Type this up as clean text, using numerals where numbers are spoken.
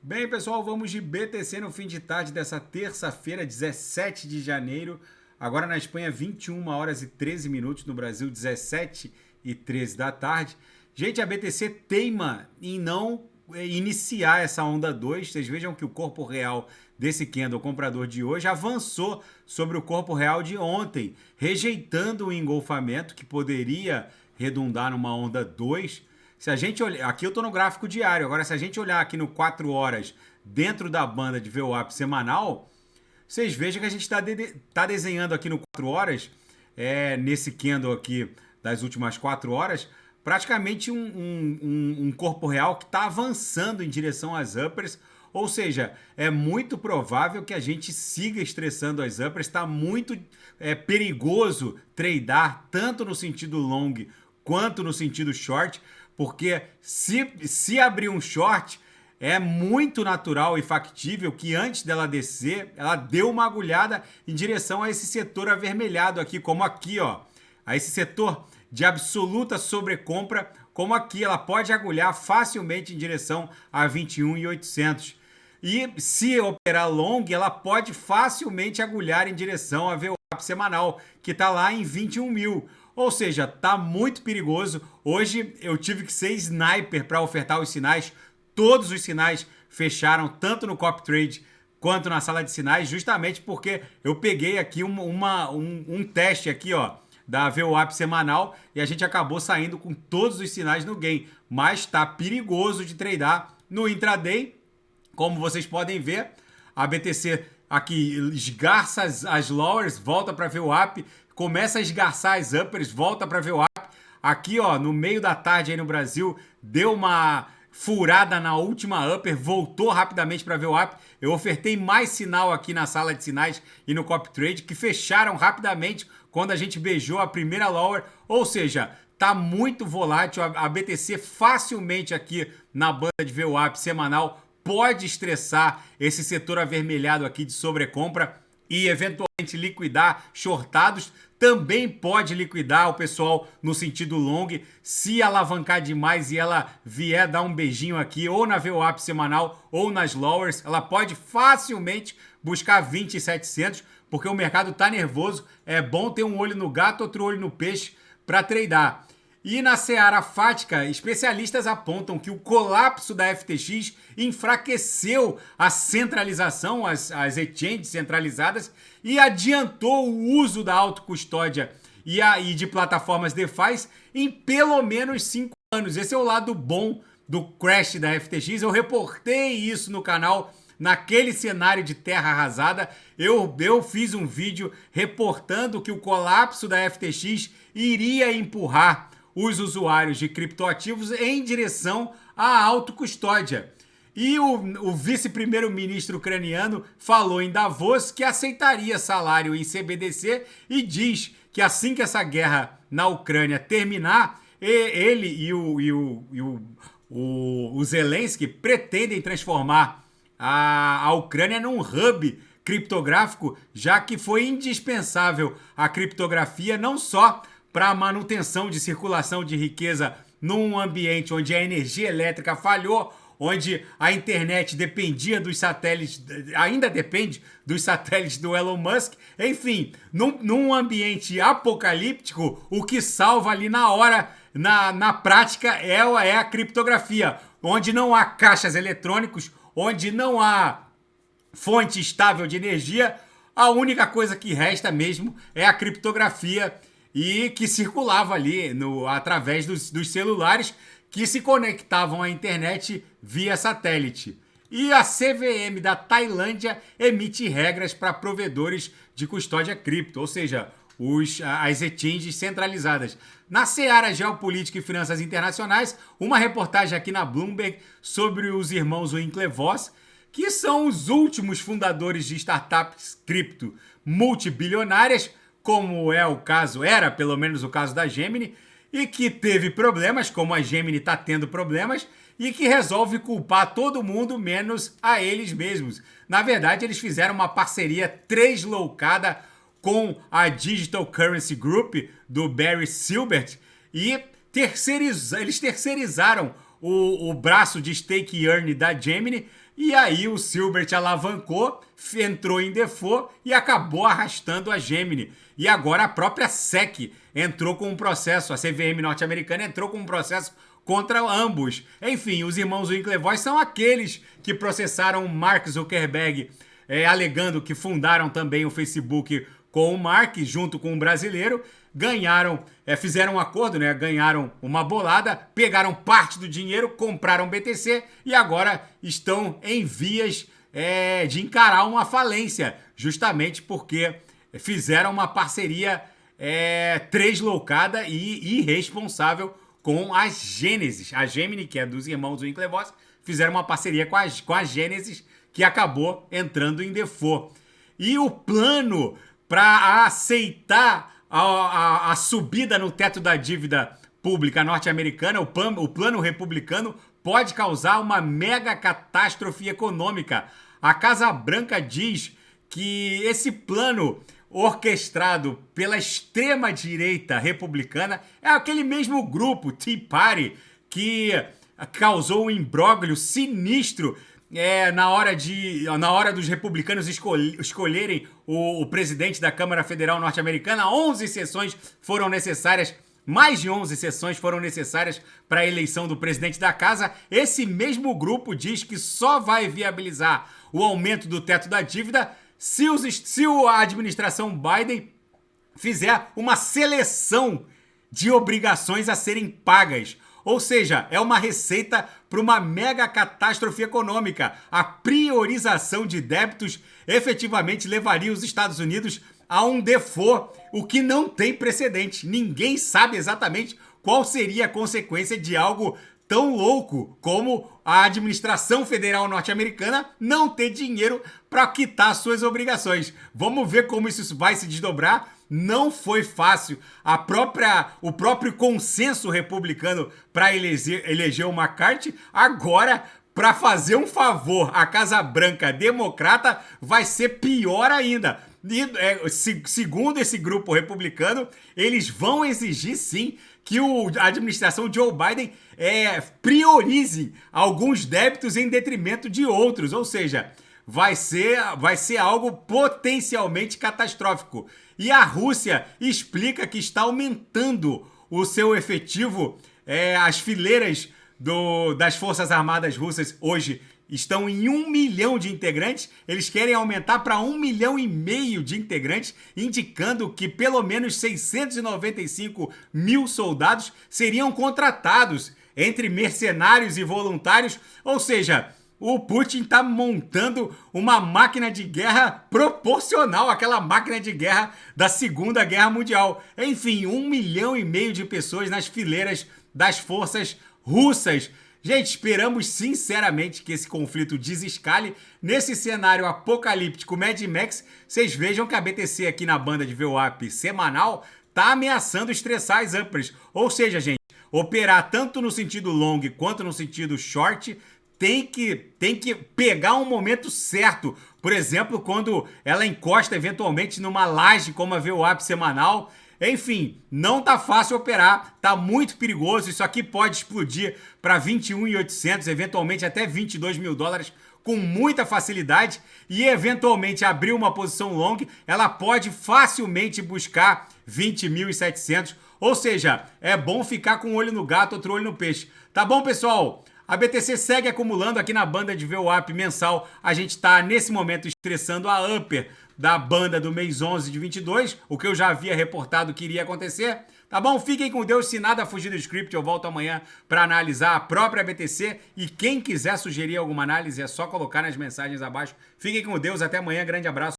Bem, pessoal, vamos de BTC no fim de tarde dessa terça-feira, 17 de janeiro. Agora na Espanha, 21 horas e 13 minutos. No Brasil, 17 e 13 da tarde. Gente, a BTC teima em não iniciar essa onda 2. Vocês vejam que o corpo real desse candle comprador de hoje avançou sobre o corpo real de ontem, rejeitando o engolfamento que poderia redundar numa onda 2. Se a gente olhar, aqui eu estou no gráfico diário, agora se a gente olhar aqui no 4 horas dentro da banda de VWAP semanal, vocês vejam que a gente tá desenhando aqui no 4 horas, nesse candle aqui das últimas 4 horas, praticamente um corpo real que está avançando em direção às uppers, ou seja, é muito provável que a gente siga estressando as uppers, está muito perigoso tradear tanto no sentido long quanto no sentido short, porque se abrir um short, é muito natural e factível que antes dela descer, ela deu uma agulhada em direção a esse setor avermelhado aqui, como aqui, ó, a esse setor de absoluta sobrecompra, como aqui, ela pode agulhar facilmente em direção a 21.800. E se operar long, ela pode facilmente agulhar em direção a VWAP semanal, que está lá em 21 mil. Ou seja, tá muito perigoso. Hoje eu tive que ser sniper para ofertar os sinais. Todos os sinais fecharam, tanto no copy trade quanto na sala de sinais, justamente porque eu peguei aqui um teste aqui, ó, da VWAP semanal e a gente acabou saindo com todos os sinais no gain. Mas tá perigoso de tradear no intraday. Como vocês podem ver, a BTC aqui esgarça as lowers, volta para VWAP, começa a esgarçar as uppers, volta para VWAP. Aqui, ó, no meio da tarde aí no Brasil, deu uma furada na última upper, voltou rapidamente para VWAP. Eu ofertei mais sinal aqui na sala de sinais e no copy trade, que fecharam rapidamente quando a gente beijou a primeira lower. Ou seja, tá muito volátil. A BTC facilmente aqui na banda de VWAP semanal pode estressar esse setor avermelhado aqui de sobrecompra e eventualmente liquidar shortados. Também pode liquidar o pessoal no sentido long, se alavancar demais e ela vier dar um beijinho aqui, ou na VWAP semanal, ou nas lowers, ela pode facilmente buscar 20.700, porque o mercado tá nervoso, é bom ter um olho no gato, outro olho no peixe para tradar. E na seara fática, especialistas apontam que o colapso da FTX enfraqueceu a centralização, as exchanges centralizadas, e adiantou o uso da autocustódia e de plataformas DeFi em pelo menos 5 anos. Esse é o lado bom do crash da FTX. Eu reportei isso no canal. Naquele cenário de terra arrasada, eu fiz um vídeo reportando que o colapso da FTX iria empurrar os usuários de criptoativos em direção à autocustódia. E o vice-primeiro-ministro ucraniano falou em Davos que aceitaria salário em CBDC e diz que assim que essa guerra na Ucrânia terminar, ele e o Zelensky pretendem transformar a Ucrânia num hub criptográfico, já que foi indispensável a criptografia não só para a manutenção de circulação de riqueza num ambiente onde a energia elétrica falhou, onde a internet dependia dos satélites, ainda depende dos satélites do Elon Musk. Enfim, num ambiente apocalíptico, o que salva ali na hora, na prática, é a criptografia, onde não há caixas eletrônicos, onde não há fonte estável de energia, a única coisa que resta mesmo é a criptografia, e que circulava ali através dos celulares que se conectavam à internet via satélite. E a CVM da Tailândia emite regras para provedores de custódia cripto, ou seja, as exchanges centralizadas. Na seara geopolítica e finanças internacionais, uma reportagem aqui na Bloomberg sobre os irmãos Winklevoss, que são os últimos fundadores de startups cripto multibilionárias, como é o caso, era pelo menos o caso da Gemini, e que teve problemas, como a Gemini está tendo problemas, e que resolve culpar todo mundo menos a eles mesmos. Na verdade, eles fizeram uma parceria tresloucada com a Digital Currency Group do Barry Silbert e eles terceirizaram o braço de stake earn da Gemini, e aí o Silbert alavancou, entrou em default e acabou arrastando a Gemini. E agora a própria SEC entrou com um processo, a CVM norte-americana entrou com um processo contra ambos. Enfim, os irmãos Winklevoss são aqueles que processaram Mark Zuckerberg, alegando que fundaram também o Facebook com o Mark, junto com um brasileiro, ganharam, fizeram um acordo, né? Ganharam uma bolada, pegaram parte do dinheiro, compraram BTC e agora estão em vias de encarar uma falência, justamente porque fizeram uma parceria tresloucada e irresponsável com a Genesis. A Gemini, que é dos irmãos Winklevoss, fizeram uma parceria com a Genesis, que acabou entrando em default. E o plano para aceitar a subida no teto da dívida pública norte-americana, o plano republicano, pode causar uma mega catástrofe econômica. A Casa Branca diz que esse plano orquestrado pela extrema-direita republicana é aquele mesmo grupo, Tea Party, que causou um imbróglio sinistro na hora dos republicanos escolherem o presidente da Câmara Federal norte-americana. 11 sessões foram necessárias, mais de 11 sessões foram necessárias para a eleição do presidente da casa. Esse mesmo grupo diz que só vai viabilizar o aumento do teto da dívida se a administração Biden fizer uma seleção de obrigações a serem pagas. Ou seja, é uma receita para uma mega catástrofe econômica. A priorização de débitos efetivamente levaria os Estados Unidos a um default, o que não tem precedente. Ninguém sabe exatamente qual seria a consequência de algo tão louco como a administração federal norte-americana não ter dinheiro para quitar suas obrigações. Vamos ver como isso vai se desdobrar. Não foi fácil. O próprio consenso republicano para eleger o McCarthy, agora, para fazer um favor à Casa Branca democrata, vai ser pior ainda. E, segundo esse grupo republicano, eles vão exigir sim que a administração Joe Biden priorize alguns débitos em detrimento de outros. Ou seja, vai ser algo potencialmente catastrófico. E a Rússia explica que está aumentando o seu efetivo. As fileiras das Forças Armadas Russas hoje estão em 1 milhão de integrantes. Eles querem aumentar para 1,5 milhão de integrantes, indicando que pelo menos 695 mil soldados seriam contratados entre mercenários e voluntários. Ou seja, o Putin está montando uma máquina de guerra proporcional àquela máquina de guerra da Segunda Guerra Mundial. Enfim, 1,5 milhão de pessoas nas fileiras das forças russas. Gente, esperamos sinceramente que esse conflito desescale. Nesse cenário apocalíptico Mad Max, vocês vejam que a BTC aqui na banda de VWAP semanal está ameaçando estressar as uppers. Ou seja, gente, operar tanto no sentido long quanto no sentido short tem que pegar um momento certo. Por exemplo, quando ela encosta eventualmente numa laje como a VWAP semanal. Enfim, não tá fácil operar, tá muito perigoso. Isso aqui pode explodir para 21.800, eventualmente até 22 mil dólares com muita facilidade, e eventualmente abrir uma posição long, ela pode facilmente buscar 20.700. Ou seja, é bom ficar com um olho no gato, outro olho no peixe. Tá bom, pessoal? A BTC segue acumulando aqui na banda de VWAP mensal. A gente está, nesse momento, estressando a upper da banda do mês 11 de 22, o que eu já havia reportado que iria acontecer. Tá bom? Fiquem com Deus. Se nada fugir do script, eu volto amanhã para analisar a própria BTC. E quem quiser sugerir alguma análise, é só colocar nas mensagens abaixo. Fiquem com Deus. Até amanhã. Grande abraço.